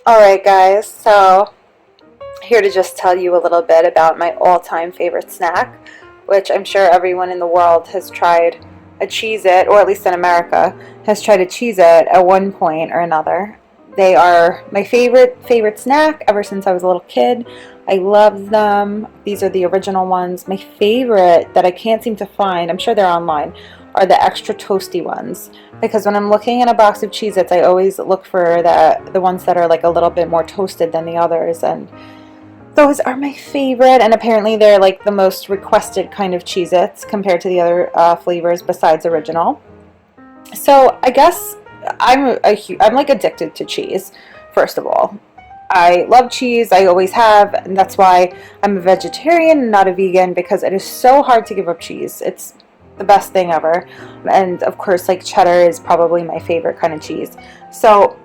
Alright guys, so here to just tell you a little bit about my all-time favorite snack, which I'm sure everyone in the world has tried a Cheez-It, or at least in America, has tried a Cheez-It at one point or another. They are my favorite snack ever since I was a little kid. I love them. These are the original ones. My favorite that I can't seem to find, I'm sure they're online, are the extra toasty ones. Because when I'm looking at a box of Cheez-Its, I always look for the ones that are like a little bit more toasted than the others. And those are my favorite. And apparently they're like the most requested kind of Cheez-Its compared to the other flavors besides original. So I guess I'm like addicted to cheese, first of all. I love cheese, I always have, and that's why I'm a vegetarian and not a vegan, because it is so hard to give up cheese. It's the best thing ever. And of course, like, cheddar is probably my favorite kind of cheese. So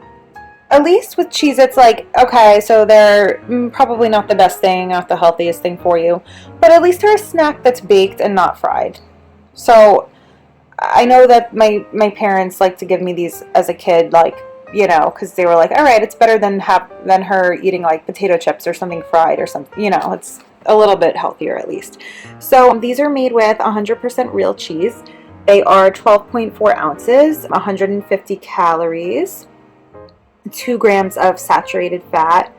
at least with cheese, it's like, okay, so they're probably not the best thing, not the healthiest thing for you, but at least they're a snack that's baked and not fried. So I know that my parents like to give me these as a kid, like, you know, because they were like, all right, it's better than her eating like potato chips or something fried or something, you know, it's a little bit healthier at least. So these are made with 100% real cheese. They are 12.4 ounces, 150 calories, 2 grams of saturated fat,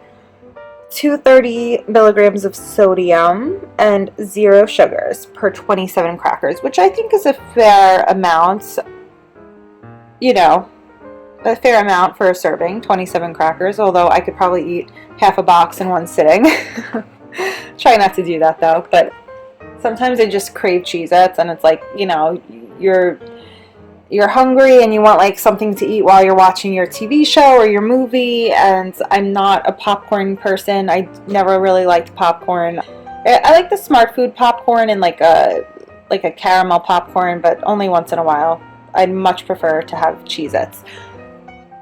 230 milligrams of sodium, and 0 sugars per 27 crackers, which I think is a fair amount, you know, a fair amount for a serving, 27 crackers, although I could probably eat half a box in one sitting. Try not to do that though, but sometimes I just crave Cheez-Its, and it's like, you know, you're hungry and you want like something to eat while you're watching your TV show or your movie, and I'm not a popcorn person. I never really liked popcorn. I like the smart food popcorn and like a caramel popcorn, but only once in a while. I'd much prefer to have Cheez-Its.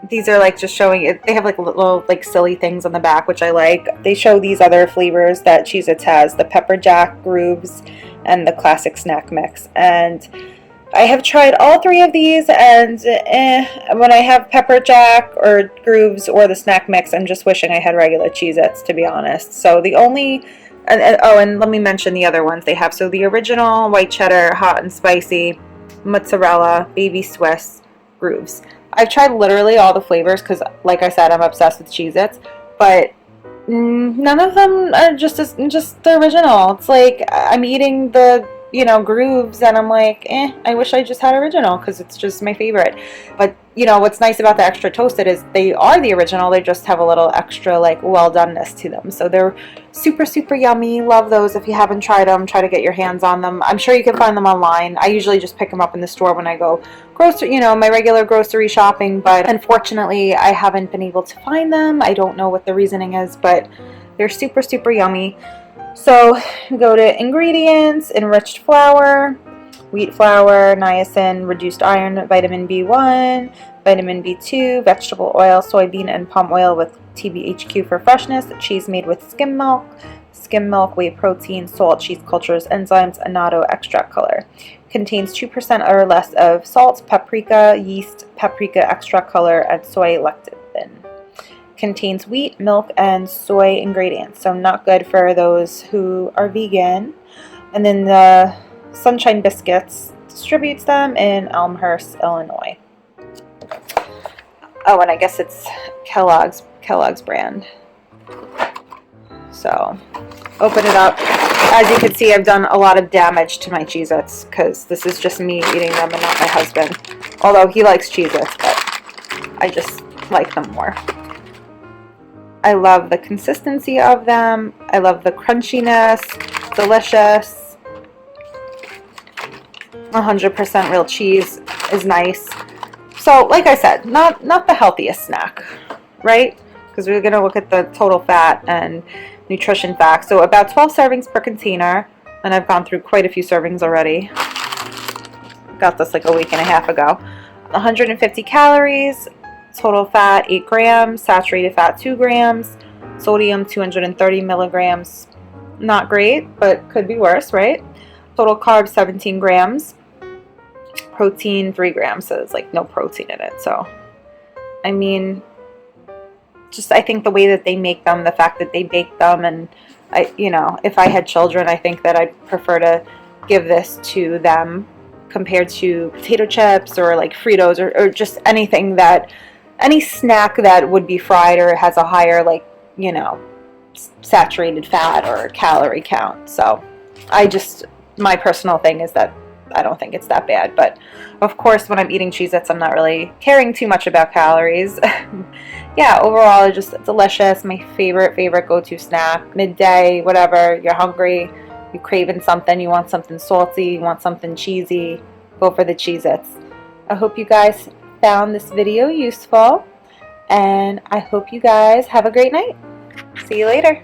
These are like just showing it. They have like little like silly things on the back, which I like. They show these other flavors that Cheez-Its has: the pepper jack, grooves, and the classic snack mix. And I have tried all 3 of these, and when I have pepper jack or grooves or the snack mix, I'm just wishing I had regular Cheez-Its, to be honest. So the only, and let me mention the other ones they have. So the original, white cheddar, hot and spicy, mozzarella, baby Swiss, grooves. I've tried literally all the flavors because, like I said, I'm obsessed with Cheez-Its, but none of them are just the original. It's like I'm eating the, you know, grooves, and I'm like, I wish I just had original because it's just my favorite. But you know what's nice about the extra toasted is they are the original. They just have a little extra like well doneness to them. So they're super yummy. Love those. If you haven't tried them, try to get your hands on them. I'm sure you can find them online. I usually just pick them up in the store when I go grocery, you know, my regular grocery shopping, but unfortunately I haven't been able to find them. I don't know what the reasoning is, but they're super yummy. So we go to ingredients: enriched flour, wheat flour, niacin, reduced iron, vitamin B1, vitamin B2, vegetable oil, soybean and palm oil with TBHQ for freshness, cheese made with skim milk, whey protein, salt, cheese cultures, enzymes, annatto extract color. Contains 2% or less of salt, paprika, yeast, paprika extract color, and soy lecithin. Contains wheat, milk, and soy ingredients, so not good for those who are vegan. And then the Sunshine Biscuits distributes them in Elmhurst, Illinois. Oh, and I guess it's Kellogg's brand. So open it up. As you can see, I've done a lot of damage to my Cheez-Its because this is just me eating them and not my husband. Although he likes Cheez-Its, but I just like them more. I love the consistency of them. I love the crunchiness. Delicious. 100% real cheese is nice. So, like I said, not the healthiest snack, right? Because we're going to look at the total fat and nutrition facts. So about 12 servings per container, and I've gone through quite a few servings already. Got this like a week and a half ago. 150 calories, total fat 8 grams, saturated fat 2 grams, sodium 230 milligrams. Not great, but could be worse, right? Total carbs 17 grams, protein 3 grams, so it's like no protein in it. So I mean, just I think the way that they make them, the fact that they bake them, and if I had children, I think that I'd prefer to give this to them compared to potato chips or like Fritos or just anything any snack that would be fried or has a higher saturated fat or calorie count. So my personal thing is that I don't think it's that bad. But of course, when I'm eating Cheez-Its, I'm not really caring too much about calories. Yeah, overall, it's just delicious. My favorite go-to snack. Midday, whatever, you're hungry, you're craving something, you want something salty, you want something cheesy, go for the Cheez-Its. I hope you guys found this video useful, and I hope you guys have a great night. See you later.